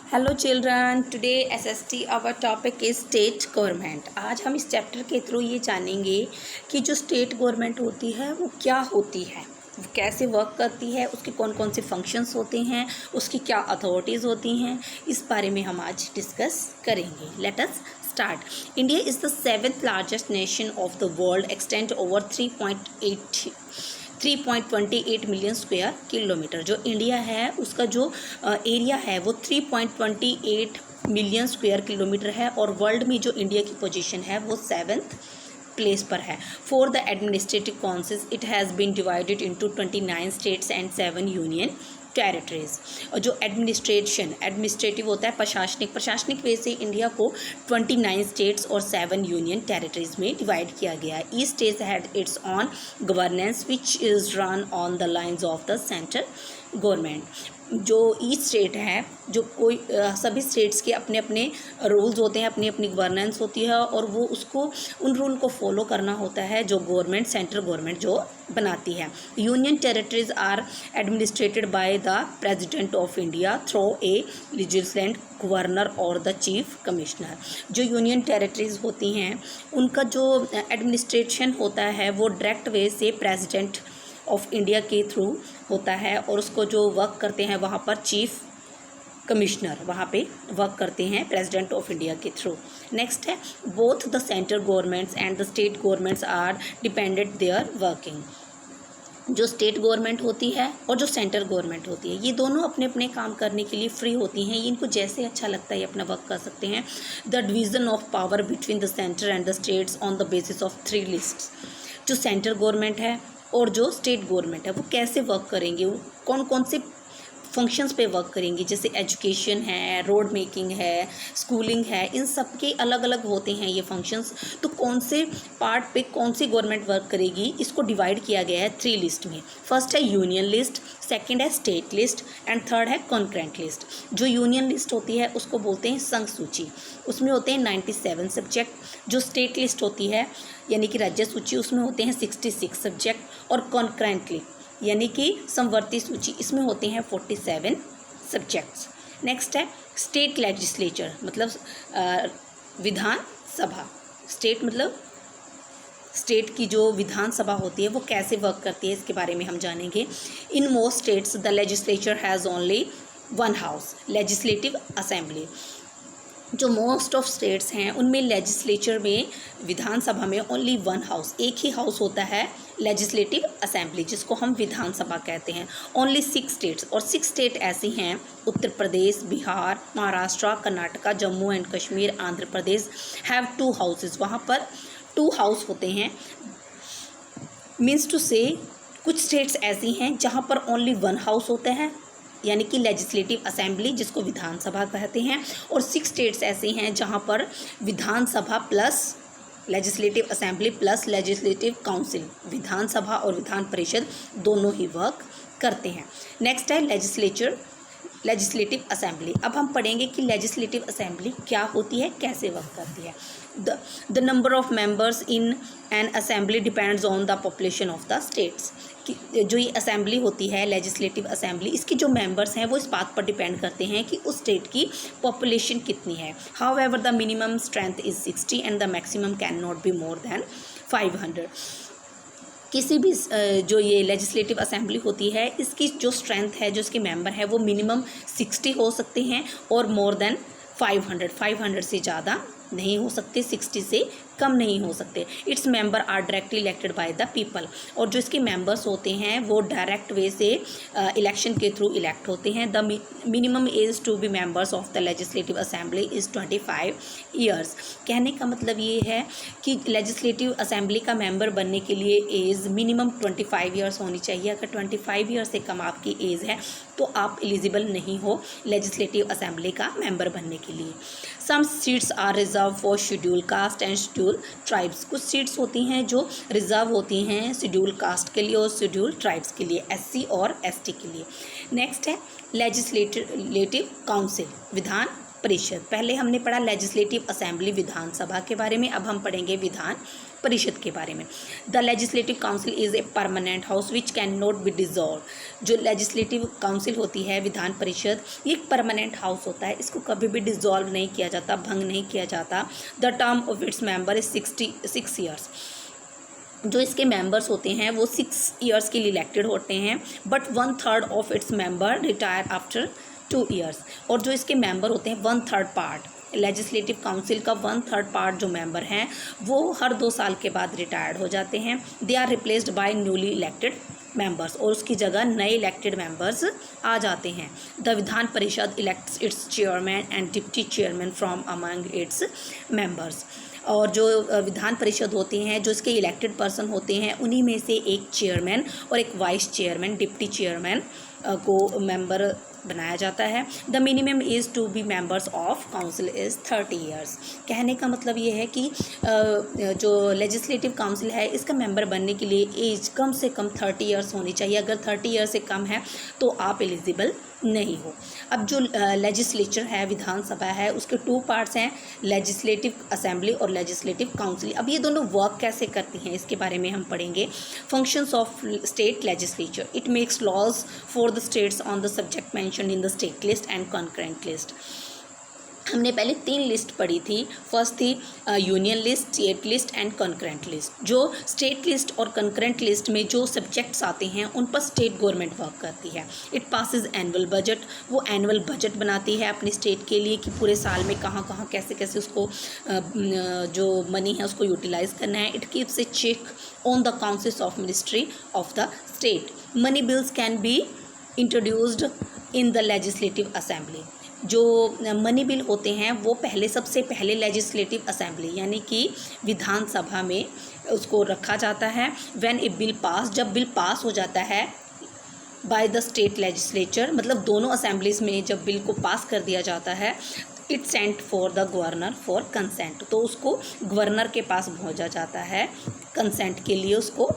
Hello children, today SST our topic is state government. आज हम इस चैप्टर के थ्रू ये जानेंगे कि जो स्टेट गवर्नमेंट होती है वो क्या होती है, वो कैसे वर्क करती है, उसके कौन कौन से फंक्शंस होते हैं, उसकी क्या अथॉरिटीज़ होती हैं, इस बारे में हम आज डिस्कस करेंगे। Let us start. India is the 7th largest nation of the world, extend over 3.28 million square kilometre. जो इंडिया है उसका जो एरिया है वो 3.28 मिलियन स्क्वायर किलोमीटर है और वर्ल्ड में जो इंडिया की पोजीशन है वो 7th प्लेस पर है। For the administrative councils it has been divided into 29 states and 7 union territories. और जो एडमिनिस्ट्रेटिव होता है प्रशासनिक वे से इंडिया को 29 स्टेट्स और 7 यूनियन टेरिटरीज में डिवाइड किया गया है। Each state had it's on governance which is run on the lines of the central government. जो ईच स्टेट है, जो कोई सभी स्टेट्स के अपने अपने रूल्स होते हैं, अपनी अपनी गवर्नेंस होती है और वो उसको उन रूल को फॉलो करना होता है जो गवर्नमेंट, सेंट्रल गवर्नमेंट जो बनाती है। Union territories are administrated by the president of India through a legislative governor और द चीफ कमिश्नर। जो यूनियन टेरिटरीज होती हैं उनका जो एडमिनिस्ट्रेशन होता है वो डायरेक्ट वे से प्रेसिडेंट ऑफ इंडिया के थ्रू होता है और उसको जो वर्क करते हैं वहाँ पर चीफ कमिश्नर वहाँ पे वर्क करते हैं प्रेसिडेंट ऑफ इंडिया के थ्रू। नेक्स्ट है both the central governments and the state governments are dependent their working. जो स्टेट गवर्नमेंट होती है और जो सेंट्रल गवर्नमेंट होती है ये दोनों अपने अपने काम करने के लिए फ्री होती हैं। इनको जैसे अच्छा लगता है ये अपना वर्क कर सकते हैं। The division of power between the centre and the states on the basis of 3 lists. जो सेंट्रल गवर्नमेंट है और जो स्टेट गवर्नमेंट है वो कैसे वर्क करेंगे, वो कौन कौन से फंक्शंस पे वर्क करेंगी, जैसे एजुकेशन है, रोड मेकिंग है, स्कूलिंग है, इन सब के अलग अलग होते हैं ये फंक्शंस। तो कौन से पार्ट पे कौन सी गवर्नमेंट वर्क करेगी इसको डिवाइड किया गया है 3 लिस्ट में। फर्स्ट है यूनियन लिस्ट, सेकंड है स्टेट लिस्ट एंड थर्ड है कॉन्करेंट लिस्ट। जो यूनियन लिस्ट होती है उसको बोलते हैं संघ सूची, उसमें होते हैं 97 सब्जेक्ट। जो स्टेट लिस्ट होती है यानी कि राज्य सूची, उसमें होते हैं 66 सब्जेक्ट और कॉन्करेंटली यानी कि समवर्ती सूची, इसमें होते हैं 47 सब्जेक्ट्स। नेक्स्ट है स्टेट लेजिस्लेचर, मतलब विधान सभा। स्टेट मतलब स्टेट की जो विधान सभा होती है वो कैसे वर्क करती है इसके बारे में हम जानेंगे। In most states the legislature has only 1 house, legislative assembly. जो मोस्ट ऑफ स्टेट्स हैं उनमें लेजिस्लेचर में, विधानसभा में ओनली 1 हाउस, एक ही हाउस होता है लेजिस्लेटिव असेंबली, जिसको हम विधानसभा कहते हैं। ओनली 6 स्टेट्स, और 6 स्टेट ऐसी हैं Uttar Pradesh, Bihar, Maharashtra, Karnataka, Jammu and Kashmir, Andhra Pradesh have 2 houses. वहाँ पर 2 हाउस होते हैं। मीन्स टू से कुछ स्टेट्स ऐसी हैं जहाँ पर ओनली 1 हाउस होता है यानी कि लेजिस्लेटिव असेंबली, जिसको विधानसभा कहते हैं, और 6 स्टेट्स ऐसे हैं जहां पर Vidhan Sabha plus legislative assembly plus legislative council, Vidhan Sabha और विधान परिषद दोनों ही वर्क करते हैं। नेक्स्ट है लेजिस्लेटिव असेंबली। अब हम पढ़ेंगे कि लेजिस्लेटिव असेंबली क्या होती है, कैसे वर्क करती है। The number of members in an assembly depends on the population of the states. जो ये असेंबली होती है लेजिस्लेटिव असेंबली, इसके जो मेंबर्स हैं वो इस बात पर डिपेंड करते हैं कि उस स्टेट की पॉपुलेशन कितनी है। However the minimum strength is 60 and the maximum can not be more than 500। किसी भी जो ये लेजिस्लेटिव असेंबली होती है इसकी जो स्ट्रेंथ है, जो इसके मेंबर है, वो मिनिमम 60 हो सकते हैं और मोर देन 500 से ज़्यादा नहीं हो सकते, 60 से कम नहीं हो सकते। Its member are directly elected by the people. और जो इसके मेंबर्स होते हैं वो डायरेक्ट वे से इलेक्शन के थ्रू इलेक्ट होते हैं। The minimum age to be members of the legislative assembly is 25 years. कहने का मतलब ये है कि लेजिस्लेटिव असेंबली का मेंबर बनने के लिए एज मिनिमम 25 ईयर्स होनी चाहिए। अगर 25 ईयर्स से कम आपकी एज है तो आप एलिजिबल नहीं हो लेजिस्लेटिव असेंबली का मेंबर बनने के लिए। Some seats are reserved for scheduled caste and scheduled tribes. कुछ सीट्स होती हैं जो रिजर्व होती हैं शेड्यूल कास्ट के लिए और शेड्यूल ट्राइब्स के लिए, SC और ST के लिए। नेक्स्ट है लेजिस्लेटिव काउंसिल, विधान परिषद। पहले हमने पढ़ा लेजिस्लेटिव असेंबली विधानसभा के बारे में, अब हम पढ़ेंगे विधान परिषद के बारे में। The legislative council is a permanent house which can not be dissolve. जो लेजिस्लेटिव काउंसिल होती है विधान परिषद, ये एक परमानेंट हाउस होता है, इसको कभी भी डिजॉल्व नहीं किया जाता, भंग नहीं किया जाता। The term of its member is 66 years. जो इसके मेंबर्स होते हैं वो 6 ईयर्स के लिए इलेक्टेड होते हैं, but 1/3 of its member retire after 2 years. और जो इसके मेंबर होते हैं 1/3 पार्ट, लेजिस्लेटिव काउंसिल का 1/3 पार्ट जो मेंबर हैं वो हर 2 साल के बाद रिटायर्ड हो जाते हैं। They are replaced by newly elected members, और उसकी जगह नए इलेक्टेड मेंबर्स आ जाते हैं। The Vidhan Parishad elects it's chairman and deputy chairman from among its members. और जो विधान परिषद होती हैं, जो इसके इलेक्टेड पर्सन होते हैं, उन्हीं में से एक चेयरमैन और एक वाइस चेयरमैन, डिप्टी चेयरमैन को मेंबर बनाया जाता है। The minimum age to be members of council is 30 years. कहने का मतलब ये है कि जो लेजिस्लेटिव काउंसिल है इसका मेंबर बनने के लिए एज कम से कम 30 ईयर्स होनी चाहिए। अगर 30 ईयर से कम है तो आप एलिजिबल नहीं हो। अब जो लेजिस्लेचर है, विधानसभा है, उसके 2 पार्ट्स हैं, लेजिस्लेटिव असेंबली और लेजिस्लेटिव काउंसिल। अब ये दोनों वर्क कैसे करती हैं इसके बारे में हम पढ़ेंगे। Functions of state legislature, it makes laws for the states on the subject mention in the state list and concurrent list. हमने पहले 3 लिस्ट पढ़ी थी। फर्स्ट थी union list, state list and concurrent list. जो स्टेट लिस्ट और concurrent list में जो subjects आते हैं उन पर स्टेट गवर्नमेंट वर्क करती है। इट पासिस एनुअल बजट, वो एनुअल बजट बनाती है अपनी स्टेट के लिए कि पूरे साल में कहाँ कहाँ कैसे कैसे उसको जो मनी है उसको यूटिलाइज करना है। It keeps a check on the councils of ministry of the state. Money bills can be introduced in the legislative assembly. जो मनी बिल होते हैं वो सबसे पहले लेजिस्लेटिव असेंबली यानी कि विधानसभा में उसको रखा जाता है। व्हेन ए बिल पास, जब बिल पास हो जाता है बाय द स्टेट लेजिस्लेचर, मतलब दोनों असेंबलीज में जब बिल को पास कर दिया जाता है, it sent for the governor for consent, तो उसको गवर्नर के पास भेजा जाता है कंसेंट के लिए, उसको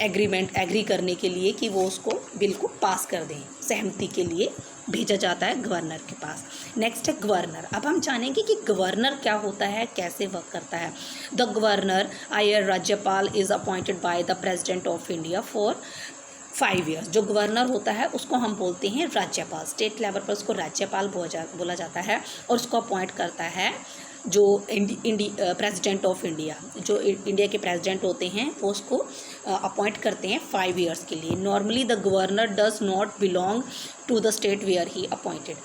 एग्री करने के लिए कि वो उसको बिल को पास कर दें, सहमति के लिए भेजा जाता है गवर्नर के पास। नेक्स्ट है गवर्नर। अब हम जानेंगे कि गवर्नर क्या होता है, कैसे वर्क करता है। द गवर्नर आयर राज्यपाल is appointed by the president of India for 5 years. जो गवर्नर होता है उसको हम बोलते हैं राज्यपाल, स्टेट लेवल पर उसको राज्यपाल बोला जाता है, और उसको अपॉइंट करता है जो प्रेसिडेंट ऑफ इंडिया, जो इंडिया के प्रेसिडेंट होते हैं वो उसको अपॉइंट करते हैं 5 ईयर्स के लिए। Normally the governor does not belong to the state where he appointed.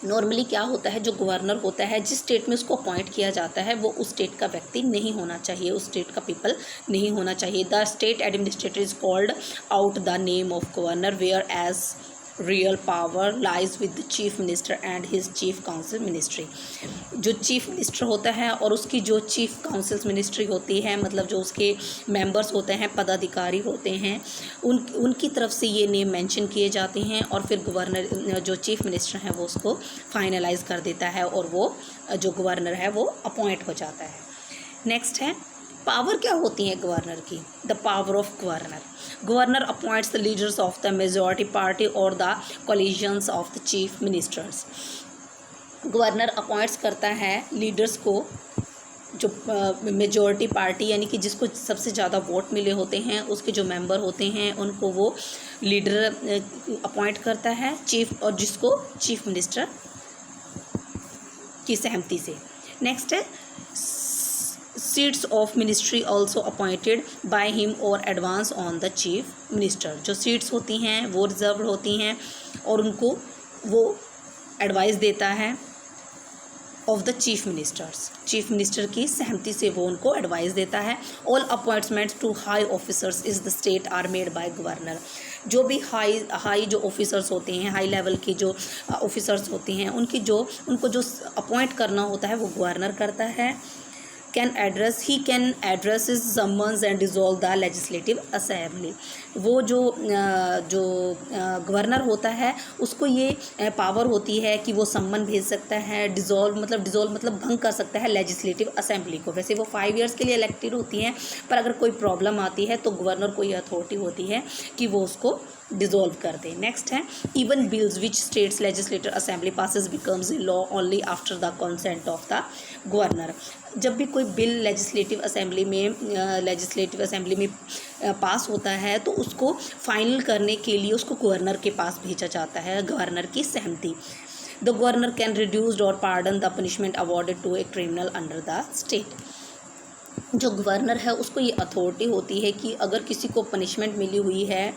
Normally क्या होता है, जो गवर्नर होता है जिस स्टेट में उसको अपॉइंट किया जाता है वो उस स्टेट का व्यक्ति नहीं होना चाहिए, उस स्टेट का पीपल नहीं होना चाहिए। The state administrator is called out the name of governor whereas real power lies with the chief minister and his chief council ministry. जो चीफ मिनिस्टर होता है और उसकी जो चीफ काउंसिल मिनिस्ट्री होती है, मतलब जो उसके मेंबर्स होते हैं, पदाधिकारी होते हैं, उनकी तरफ से ये नेम मेंशन किए जाते हैं, और फिर गवर्नर जो चीफ मिनिस्टर है वो उसको फाइनलाइज कर देता है और वो जो गवर्नर है वो अपॉइंट हो जाता है। नेक्स्ट है पावर क्या होती है गवर्नर की। The power of governor, governor appoints the leaders of the majority party और the coalitions of the chief ministers. Governor appoints करता है लीडर्स को, जो मेजॉरिटी पार्टी यानी कि जिसको सबसे ज़्यादा वोट मिले होते हैं उसके जो मेंबर होते हैं उनको वो लीडर अपॉइंट करता है, चीफ, और जिसको चीफ मिनिस्टर की सहमति से। नेक्स्ट है seats of ministry also appointed by him और advance on the chief minister. जो सीट्स होती हैं वो रिजर्व होती हैं और उनको वो एडवाइस देता है of the chief ministers, chief minister की सहमति से वो उनको एडवाइस देता है। All appointments to high officers is the state are made by governor. जो भी हाई जो ऑफिसर्स होते हैं, हाई लेवल के जो ऑफिसर्स होते हैं, उनको जो अपॉइंट करना होता है वो गवर्नर करता है। he can address his summons and dissolve the legislative assembly। वो जो गवर्नर होता है उसको ये पावर होती है कि वो सम्मन भेज सकता है, डिज़ोल्व मतलब भंग कर सकता है लेजिस्लेटिव असेंबली को। वैसे वो 5 ईयर्स के लिए इलेक्टेड होती हैं, पर अगर कोई प्रॉब्लम आती है तो गवर्नर को ये अथॉरिटी होती है कि वो उसको डिसॉल्व कर दें। नेक्स्ट है even bills which states legislative assembly passes becomes a law only after the consent of the governor. जब भी कोई बिल लेजिस्लेटिव असेंबली में पास होता है तो उसको फाइनल करने के लिए उसको गवर्नर के पास भेजा जाता है, गवर्नर की सहमति। The governor can reduced or pardon the punishment awarded to a criminal under the state. जो गवर्नर है उसको ये अथॉरिटी होती है कि अगर किसी को पनिशमेंट मिली हुई है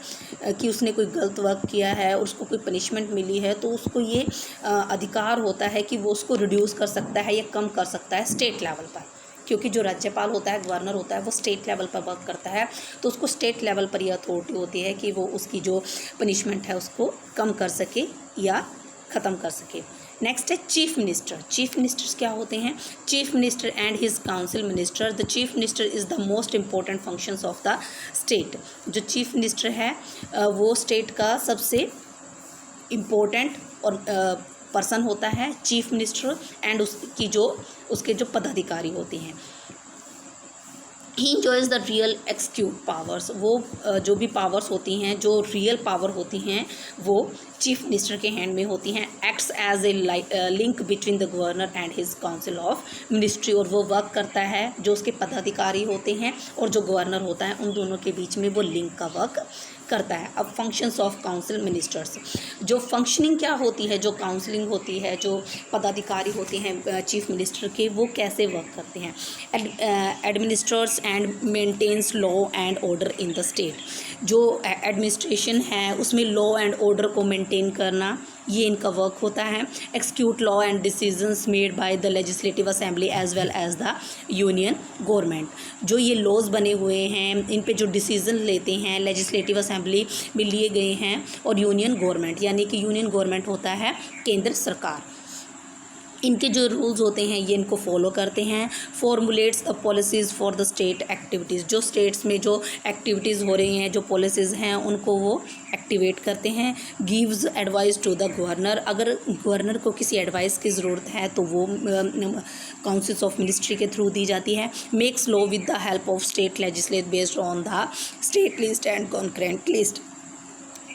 कि उसने कोई गलत वर्क किया है और उसको कोई पनिशमेंट मिली है तो उसको ये अधिकार होता है कि वो उसको रिड्यूस कर सकता है या कम कर सकता है स्टेट लेवल पर, क्योंकि जो राज्यपाल होता है, गवर्नर होता है, वो स्टेट लेवल पर वर्क करता है, तो उसको स्टेट लेवल पर यह अथॉरिटी होती है कि वो उसकी जो पनिशमेंट है उसको कम कर सके या ख़त्म कर सके। नेक्स्ट है चीफ मिनिस्टर। चीफ मिनिस्टर्स क्या होते हैं? Chief minister and his council minister. The chief minister is the most important functions of the state. जो चीफ मिनिस्टर है वो स्टेट का सबसे इम्पोर्टेंट और पर्सन होता है, चीफ मिनिस्टर, एंड उसके जो पदाधिकारी होते हैं। ही इंजॉयज़ द रियल एक्सिक्यूट पावर्स। वो जो भी पावर्स होती हैं, जो रियल पावर होती हैं, वो चीफ मिनिस्टर के हैंड में होती हैं। Acts as a link between the governor and his council of ministry. और वो वर्क करता है, जो उसके पदाधिकारी होते हैं और जो गवर्नर होता है, उन दोनों के बीच में वो लिंक का वर्क करता है। अब फंक्शंस ऑफ काउंसिल मिनिस्टर्स, जो फंक्शनिंग क्या होती है, जो काउंसलिंग होती है, जो पदाधिकारी होते हैं चीफ मिनिस्टर के, वो कैसे वर्क करते हैं? Administrates and maintains law and order in the state. जो एडमिनिस्ट्रेशन है उसमें लॉ एंड ऑर्डर को मेंटेन करना, ये इनका वर्क होता है। Execute law and decisions made by the legislative assembly as well as the union government. जो ये लॉज बने हुए हैं, इन पे जो डिसीजन लेते हैं लेजिस्लेटिव असेंबली में लिए गए हैं, और यूनियन गवर्नमेंट, यानी कि यूनियन गवर्नमेंट होता है केंद्र सरकार, इनके जो रूल्स होते हैं ये इनको फॉलो करते हैं। Formulates the policies for the state activities. जो स्टेट्स में जो एक्टिविटीज़ हो रही हैं, जो पॉलिसीज़ हैं, उनको वो एक्टिवेट करते हैं। Gives advice to the governor. अगर गवर्नर को किसी एडवाइस की ज़रूरत है तो वो काउंसिल्स ऑफ मिनिस्ट्री के थ्रू दी जाती है। Makes law with the help of state legislate based on the state list and concurrent list.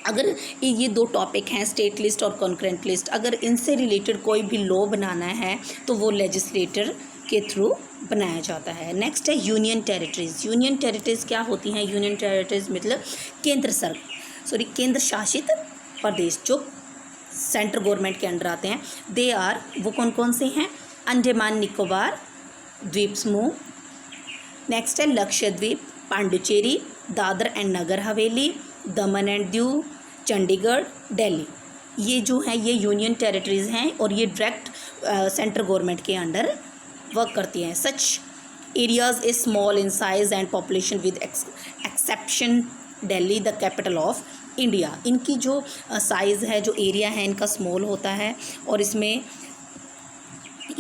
अगर ये दो टॉपिक हैं, स्टेट लिस्ट और कॉन्करेंट लिस्ट, अगर इनसे रिलेटेड कोई भी लॉ बनाना है तो वो लेजिस्लेटर के थ्रू बनाया जाता है। नेक्स्ट है यूनियन टेरिटरीज़। यूनियन टेरिटरीज़ क्या होती हैं? यूनियन टेरिटरीज़ मतलब केंद्र शासित प्रदेश, जो सेंट्रल गवर्नमेंट के अंडर आते हैं। दे आर, वो कौन कौन से हैं? अंडमान निकोबार द्वीप समूह, नेक्स्ट है Lakshadweep, Pondicherry, Dadar and Nagar Haveli, Daman and Diu, Chandigarh, Delhi. ये जो है ये यूनियन टेरिटरीज़ हैं और ये डायरेक्ट सेंट्रल गवर्नमेंट के अंडर वर्क करती हैं। Such areas is small in size and population with exception Delhi the capital of India. इनकी जो साइज़ है, जो एरिया है, इनका स्मॉल होता है और इसमें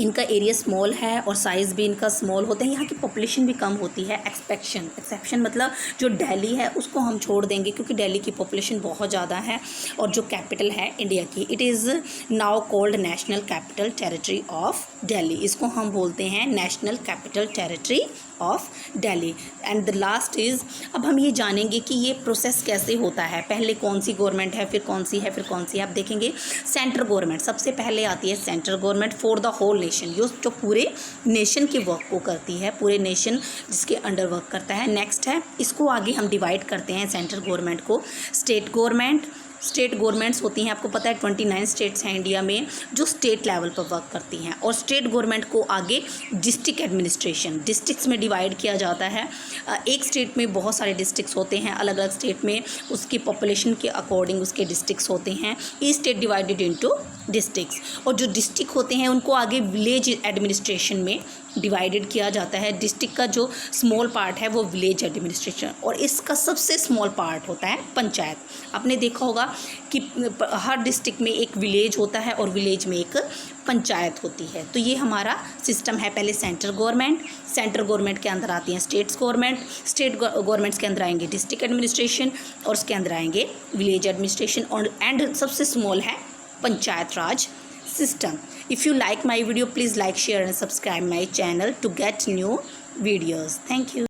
इनका एरिया स्मॉल है और साइज़ भी इनका स्मॉल होता है। यहाँ की पॉपुलेशन भी कम होती है। एक्सेप्शन मतलब जो दिल्ली है उसको हम छोड़ देंगे क्योंकि दिल्ली की पॉपुलेशन बहुत ज़्यादा है और जो कैपिटल है इंडिया की, it is now called national capital territory of Delhi. इसको हम बोलते हैं national capital territory of Delhi. And the last is, अब हम ये जानेंगे कि ये प्रोसेस कैसे होता है। पहले कौन सी गवर्नमेंट है, फिर कौन सी है, फिर कौन सी है। आप देखेंगे सेंट्रल गवर्नमेंट सबसे पहले आती है। Central government for the whole nation, जो पूरे नेशन के वर्क को करती है, पूरे नेशन जिसके अंडर वर्क करता है। नेक्स्ट है, इसको आगे हम डिवाइड करते हैं सेंट्रल गवर्नमेंट को। स्टेट गवर्नमेंट्स होती हैं, आपको पता है 29 स्टेट्स हैं इंडिया में जो स्टेट लेवल पर वर्क करती हैं। और स्टेट गवर्नमेंट को आगे डिस्ट्रिक्ट एडमिनिस्ट्रेशन, डिस्ट्रिक्ट्स में डिवाइड किया जाता है। एक स्टेट में बहुत सारे डिस्ट्रिक्ट्स होते हैं, अलग अलग स्टेट में उसकी पॉपुलेशन के अकॉर्डिंग उसके डिस्ट्रिक्ट्स होते हैं। Each state divided into districts. और जो डिस्ट्रिक्ट होते हैं उनको आगे विलेज एडमिनिस्ट्रेशन में डिवाइडेड किया जाता है। डिस्ट्रिक्ट का जो स्मॉल पार्ट है वो विलेज एडमिनिस्ट्रेशन, और इसका सबसे स्मॉल पार्ट होता है पंचायत। आपने देखा होगा कि हर डिस्ट्रिक्ट में एक विलेज होता है और विलेज में एक पंचायत होती है। तो ये हमारा सिस्टम है। पहले सेंट्रल गवर्नमेंट के अंदर आती हैं स्टेट गवर्नमेंट्स के अंदर आएंगे डिस्ट्रिक्ट एडमिनिस्ट्रेशन और उसके अंदर आएंगे विलेज एडमिनिस्ट्रेशन, और एंड सबसे स्मॉल है पंचायत राज system. If you like my video, please like, share and subscribe my channel to get new videos. Thank you.